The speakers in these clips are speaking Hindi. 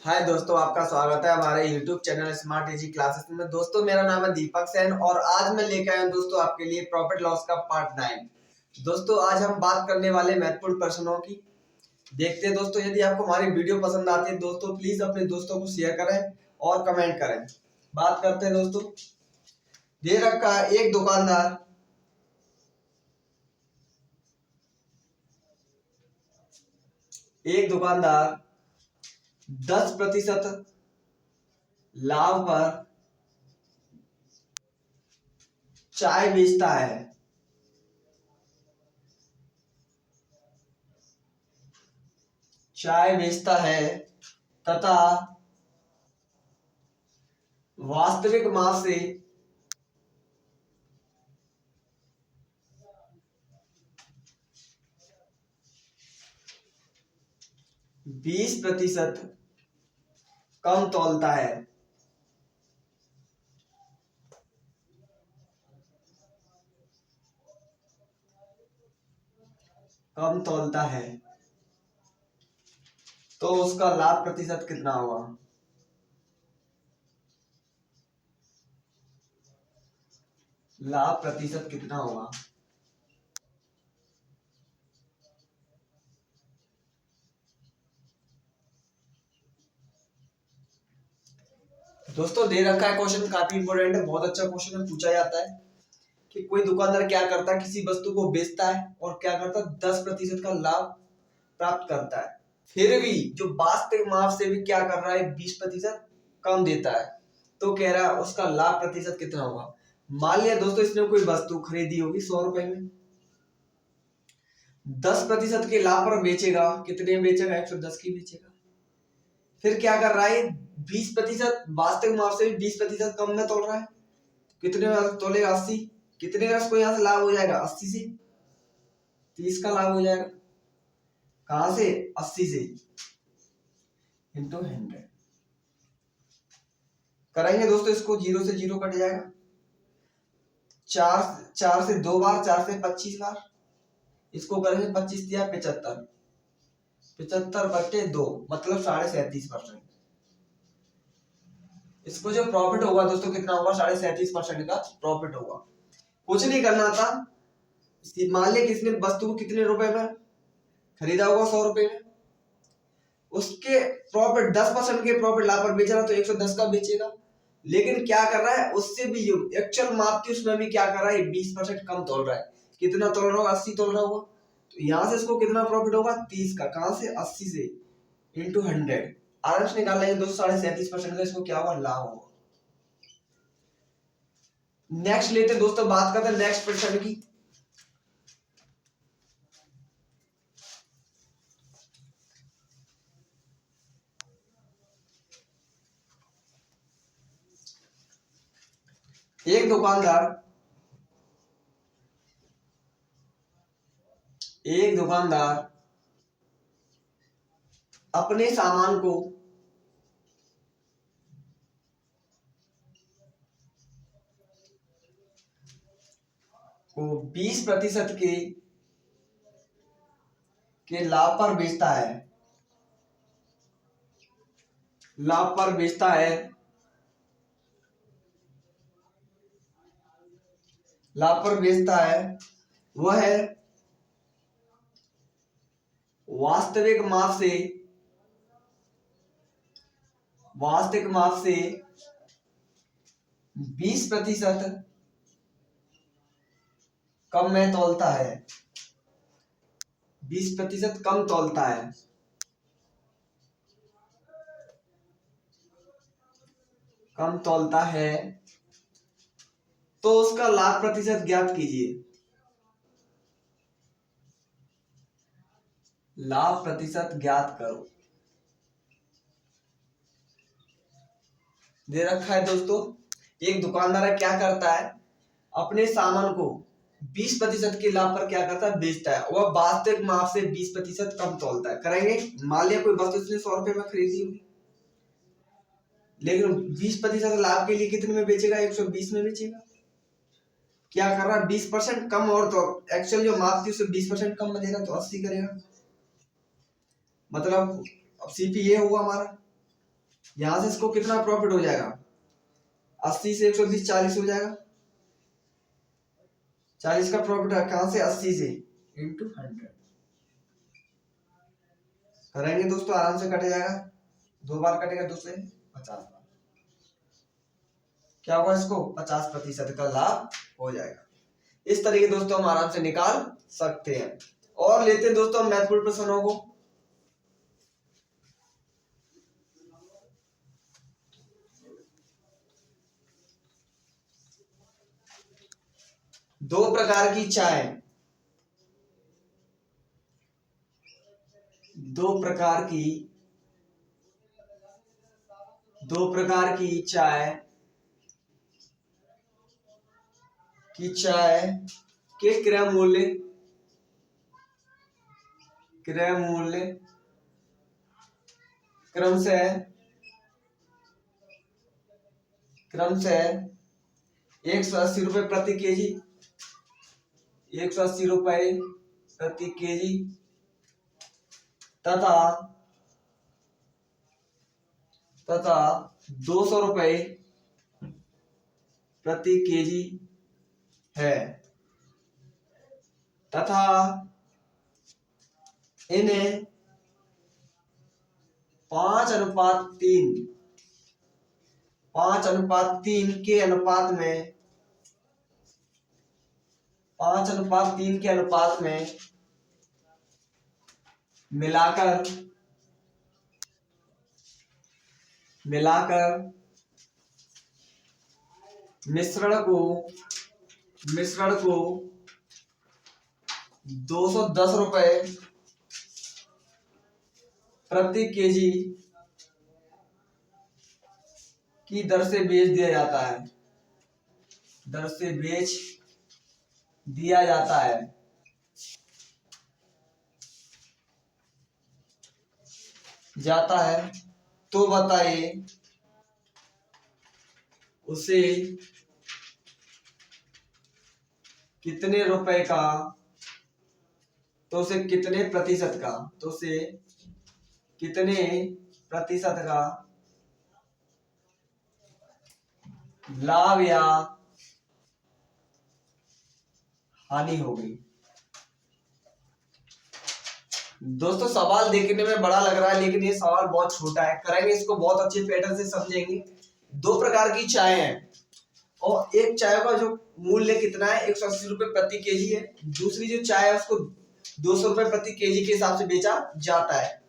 हाय दोस्तों, आपका स्वागत है हमारे YouTube channel smart easy classes में। दोस्तों, मेरा नाम है दीपक सेन और आज मैं लेकर आया हूं दोस्तों आपके लिए प्रॉफिट लॉस का पार्ट 9। दोस्तों, आज हम बात करने वाले महत्वपूर्ण प्रश्नों की। देखते हैं दोस्तों, यदि आपको हमारी वीडियो पसंद आती है दोस्तों, प्लीज अपने दोस्तों को शेयर करें और कमेंट करें। बात करते हैं दोस्तों। दे रखा है एक दुकानदार 10% लाभ पर चाय बेचता है। तथा वास्तविक माप से 20% कम तौलता है। तो उसका लाभ प्रतिशत कितना होगा? दोस्तों, दे रखा है क्वेश्चन, काफी इंपोर्टेंट है, बहुत अच्छा क्वेश्चन है। पूछा जाता है कि कोई दुकानदार क्या करता है, किसी वस्तु को बेचता है और क्या करता है, 10% का लाभ प्राप्त करता है। फिर भी जो वास्तविक माप से भी क्या कर रहा है, 20% कम देता है। तो कह रहा है उसका लाभ प्रतिशत कितना होगा। मान लिया दोस्तों, इसने कोई वस्तु खरीदी होगी 100 रुपए में, 10% के लाभ पर बेचेगा। कितने में बेचेगा? 110 की बेचेगा। फिर क्या कर रहा है, 20% वास्तविक माप से 20% कम में तोल रहा है। कितने में तोलेगा? 80। कितने का इसको यहाँ से लाभ हो जाएगा? 80 से 30 का लाभ हो जाएगा। कहां से? 80 से इंटू 100 करेंगे दोस्तों। इसको 0 से 0 कट जाएगा। 4 से 2 बार, 4 से 25 बार। इसको करेंगे 25 दिया 75, 75/2 मतलब 37.5%। इसको जो प्रॉफिट होगा दोस्तों कितना होगा? 37.5% का प्रॉफिट होगा। कुछ नहीं करना था। मान लिया किसने वस्तु को कितने रुपए में खरीदा होगा? 100 रुपए में। उसके प्रॉफिट 10% के प्रॉफिट लाभ पर बेच रहा तो 110 का बेचेगा। लेकिन क्या कर रहा है, उससे भी एक्चुअल माप थी उसमें भी क्या कर रहा है, 20% कम तोल रहा है। कितना तोल रहा होगा? 80 तोल रहा होगा। तो यहां से इसको कितना प्रॉफिट होगा? 30 का। कहां से? 80 से इंटू 100 आराम से निकाल लेंगे दोस्तों। 37.5% का इसको क्या होगा? लाभ होगा। नेक्स्ट लेते हैं दोस्तों, बात करते हैं नेक्स्ट प्रश्न की। एक दुकानदार अपने सामान को 20% के लाभ पर बेचता है। वह वास्तविक माप से 20% कम में तौलता है। 20% कम तौलता है। तो उसका लाभ प्रतिशत ज्ञात कीजिए। लाभ प्रतिशत ज्ञात करो। दे रखा है दोस्तों, एक दुकानदार है, क्या करता है, अपने सामान को 20% के लाभ पर क्या करता है, बेचता है। वह वास्तविक माप से 20% कम तौलता है। करेंगे, मान लिया कोई वस्तु इसने 100 रुपए में खरीदी होगी, लेकिन 20% लाभ के लिए कितने में बेचेगा? 120 में बेचेगा। क्या कर रहा है, 20% कम। और तो एक्चुअल जो माप थी उससे 20% कम में देगा तो 80 करेगा। मतलब अब सीपी ये हुआ हमारा। यहां से इसको कितना प्रॉफिट हो जाएगा, 80 से 120 40 हो जाएगा, 40 का प्रॉफिट है कहां से, 80 से इंटू 100 करेंगे दोस्तों, आराम से कट जाएगा, 2 बार कटेगा, 2 से 50 बार, क्या होगा, इसको 50% का लाभ हो जाएगा। इस तरीके दोस्तों हम आराम से निकाल सकते हैं। और लेते हैं दोस्तों हम महत्वपूर्ण प्रश्नों को। दो प्रकार की चाय, दो प्रकार की चाय के क्रय मूल्य क्रमशः 180 रुपए प्रति केजी, 180 रुपए प्रति केजी तथा 200 रुपए प्रति केजी है, तथा इन्हें 5:3 के अनुपात में 5:3 के अनुपात में मिलाकर मिश्रण को 210 रुपए प्रति केजी की दर से बेच दिया जाता है, तो बताइए उसे कितने रुपए का, तो उसे कितने प्रतिशत का लाभ या हानि होगी। दोस्तों सवाल देखने में बड़ा लग रहा है, लेकिन ये सवाल बहुत छोटा है, करेंगे इसको बहुत अच्छे पैटर्न से समझेंगे। दो प्रकार की चाय है और एक चाय का जो मूल्य कितना है, 180 रुपए प्रति केजी है, दूसरी जो चाय है उसको 200 रुपए प्रति केजी के हिसाब से बेचा जाता है।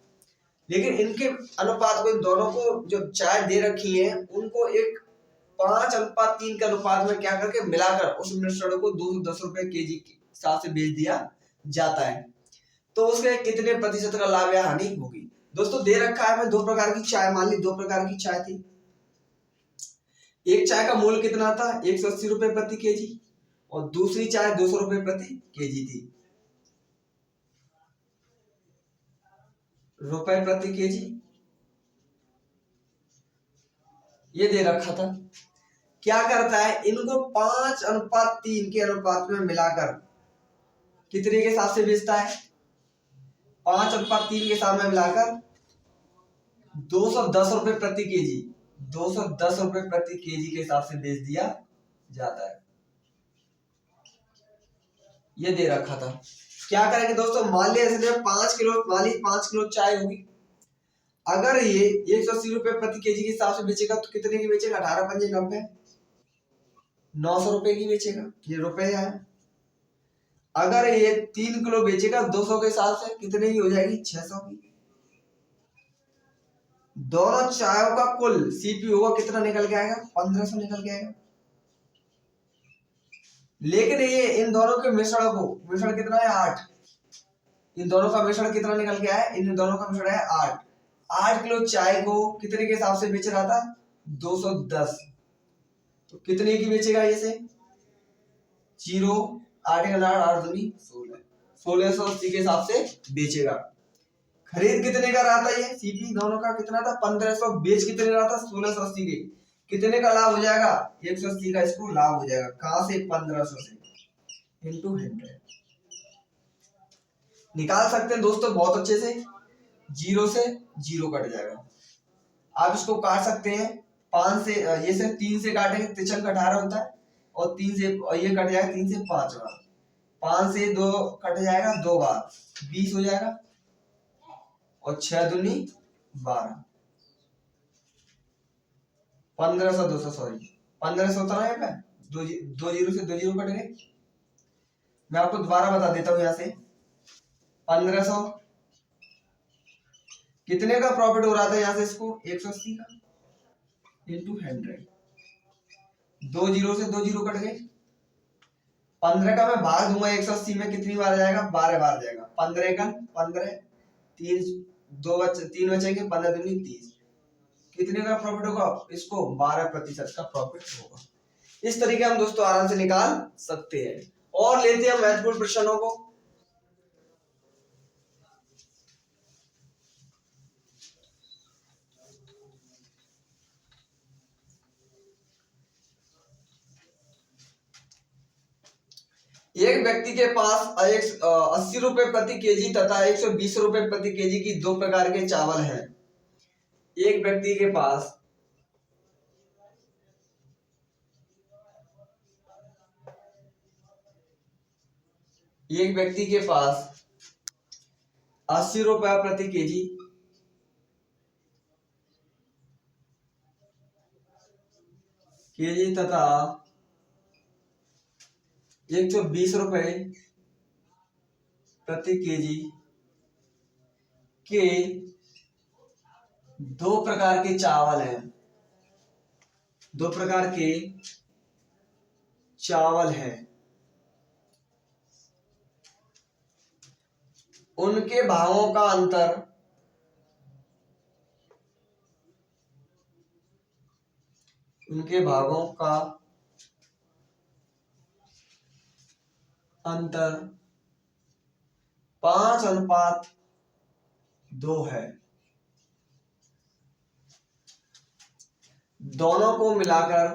लेकिन इनके अनुपात को, इन दोनों को जो चाय दे रखी है उनको एक 5:3 के अनुपात में क्या करके मिलाकर उस मिश्रण को 210 रुपए केजी के हिसाब से बेच दिया जाता है, तो उसके कितने प्रतिशत का लाभ या हानि होगी। दोस्तों दे रखा है हमें दो प्रकार की चाय, मान ली दो प्रकार की चाय थी, एक चाय का मूल्य कितना था, 180 रुपए प्रति केजी, और दूसरी चाय 200 रुपए प्रति केजी थी, रुपए प्रति केजी ये दे रखा था। क्या करता है, इनको 5:3 के अनुपात में मिलाकर कितने के हिसाब से बेचता है, 5:3 के हिसाब में मिलाकर 210 रुपए प्रति केजी, 210 रुपए प्रति केजी के हिसाब से बेच दिया जाता है, ये दे रखा था। क्या करेंगे दोस्तों, मान लिया इसने 5 किलो चाय होगी, अगर ये 180 रुपए प्रति केजी के हिसाब से बेचेगा तो कितने की बेचेगा, 18×5 = 90, 900 रुपए की बेचेगा, ये रुपए है। अगर ये 3 किलो बेचेगा 200 के हिसाब से कितने की हो जाएगी, 600 की। दोनों चायों का कुल सीपी होगा कितना निकल के आएगा, 1500 निकल के आएगा। लेकिन ये इन दोनों के मिश्रण कितना है, 8, इन दोनों का मिश्रण कितना निकल के आया, इन दोनों का मिश्रण है 8 किलो चाय को कितने के हिसाब से बेच रहा था, 210, तो कितने की बेचेगा, ये से 0, 8 × 8 8 दूनी 16, 1680 के हिसाब से बेचेगा। खरीद कितने का रहा था, ये सीपी दोनों का कितना था, 1500, बेच कितने रहा था, 1680 के, कितने का लाभ हो जाएगा, 180 का इसको लाभ हो जाएगा, कहां से, 1500 से इंटू 100 निकाल सकते हैं दोस्तों बहुत अच्छे से, 0 से 0 कट जाएगा, आप इसको काट सकते हैं 5 से, ये से 3 से काटेंगे, तिरछक 18 होता है, और 3 से, और ये कट जाएगा 3 से 5 बार, 5 से 2 कट जाएगा 2 बार, 20 हो जाएगा, और 6 दूनी 12, 1500, 200, सॉरी 1500 होता है यहाँ पे, दो जीरो से 2 जीरो कट गए। मैं आपको दोबारा बता देता हूँ यहाँ से, 1500 कितने का प्रॉफिट हो रहा था यहाँ से इसको, 180 का इंटू 100, 2 जीरो से 2 जीरो कट गए। 15 का मैं भाग दूंगा 180 में, कितनी बार आ जाएगा, 12 बार आ जाएगा, 15 का 15, 3 बचेंगे, 15 दूनी 30, कितने का प्रॉफिट होगा, इसको 12% का प्रॉफिट होगा। इस तरीके हम दोस्तों आराम से निकाल सकते हैं। और लेते हैं महत्वपूर्ण प्रश्नों को। एक व्यक्ति के पास 80 रुपए प्रति केजी तथा 120 रुपए प्रति केजी की 2 प्रकार के चावल हैं। एक व्यक्ति के पास एक व्यक्ति के पास 80 रुपया प्रति केजी तथा 120 रुपए प्रति केजी के 2 प्रकार के चावल हैं। 2 प्रकार के चावल हैं। उनके भावों का अंतर उनके भागों का अंतर 5:2 है। दोनों को मिलाकर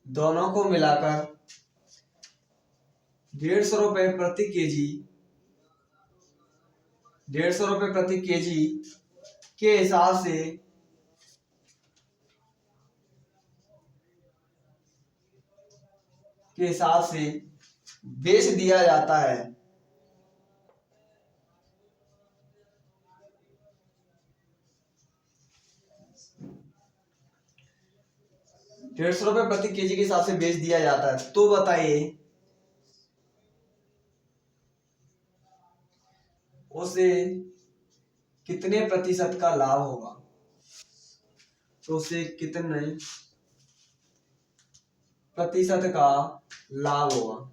दोनों को मिलाकर 150 रुपए प्रति केजी 150 रुपए प्रति केजी के हिसाब से बेच दिया जाता है। 150 रुपए प्रति केजी के हिसाब से बेच दिया जाता है। तो बताइए उसे कितने प्रतिशत का लाभ होगा। तो उसे कितने प्रतिशत का लाभ होगा।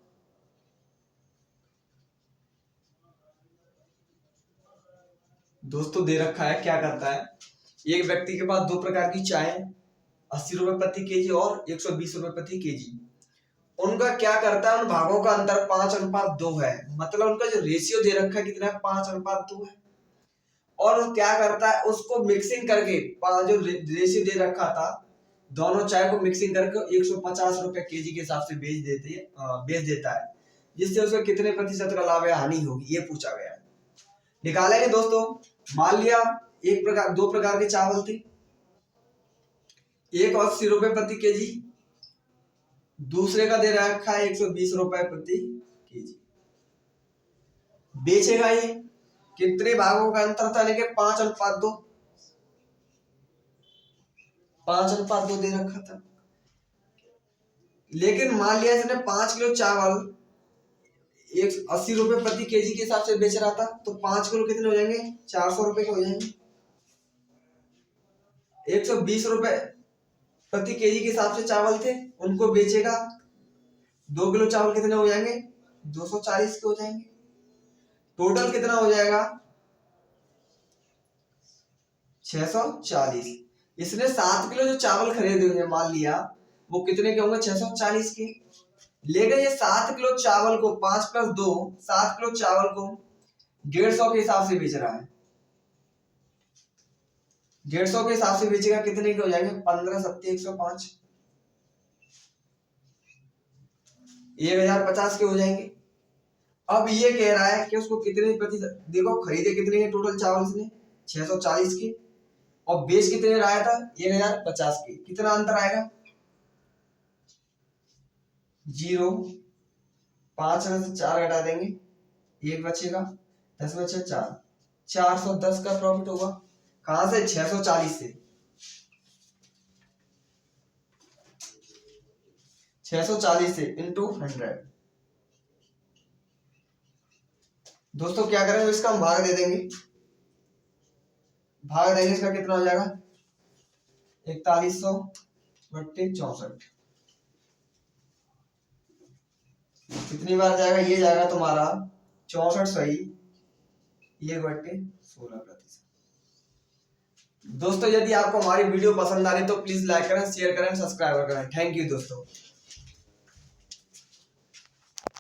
दोस्तों दे रखा है, क्या करता है, एक व्यक्ति के पास 2 प्रकार की चाय, 80 रुपए प्रति केजी और 120 रुपए प्रति केजी। उनका क्या करता है, उन भागों का अंतर 5:2 है। मतलब उनका जो रेशियो दे रखा है कितना है, 5:2 है। और वो क्या करता है, उसको मिक्सिंग करके जो रेशियो दे रखा था, दोनों चाय को मिक्सिंग करके 150 रुपए केजी के हिसाब से बेच देता है, जिससे उसको कितने प्रतिशत का लाभ या हानि होगी, ये पूछा गया है। निकालेंगे दोस्तों। मान लिया 2 प्रकार के चावल थे, एक 80 रुपए प्रति केजी, दूसरे का दे रखा है 120 रुपए प्रति केजी। बेचेगा ये, कितने भागों का अंतर था, लेकिन 5:2 5:2 दे रखा था। लेकिन मान लिया इसने 5 किलो चावल 80 रुपए प्रति केजी के हिसाब से बेच रहा था, तो 5 किलो कितने हो जाएंगे, 400 रुपए के हो जाएंगे। 120 रुपए प्रति केजी के हिसाब से चावल थे, उनको बेचेगा, 2 किलो चावल कितने हो जाएंगे, 240 के हो जाएंगे। टोटल कितना हो जाएगा, 640। इसने 7 किलो जो चावल खरीदे होंगे, मान लिया वो कितने के होंगे, 640 के। लेकिन ये 7 किलो चावल को 5 + 2 7 किलो चावल को 150 के हिसाब से बेच रहा है। 150 के हिसाब से बेचेगा, कितने के हो जाएंगे, 15 7 105, 1050 के हो जाएंगे। अब ये कह रहा है कि उसको कितने प्रतिशत, देखो खरीदे कितने हैं टोटल चावल इसने 640 के, और बेच कितने लाया था 1050 के, कितना अंतर आएगा 0, 5 में से 4 घटा देंगे, 1 बचेगा, 10 बचे 4, 410 का प्रॉफिट होगा। कहां से 640 से, 640 से इंटू 100। दोस्तों क्या करेंगे, इसका हम भाग दे देंगे, भाग देंगे इसका कितना हो जाएगा 4100 बट्टे 64, कितनी बार जाएगा, ये जाएगा तुम्हारा 64 सही 1/16%। दोस्तों यदि आपको हमारी वीडियो पसंद आ रही तो प्लीज लाइक करें, शेयर करें, सब्सक्राइब करें। थैंक यू दोस्तों।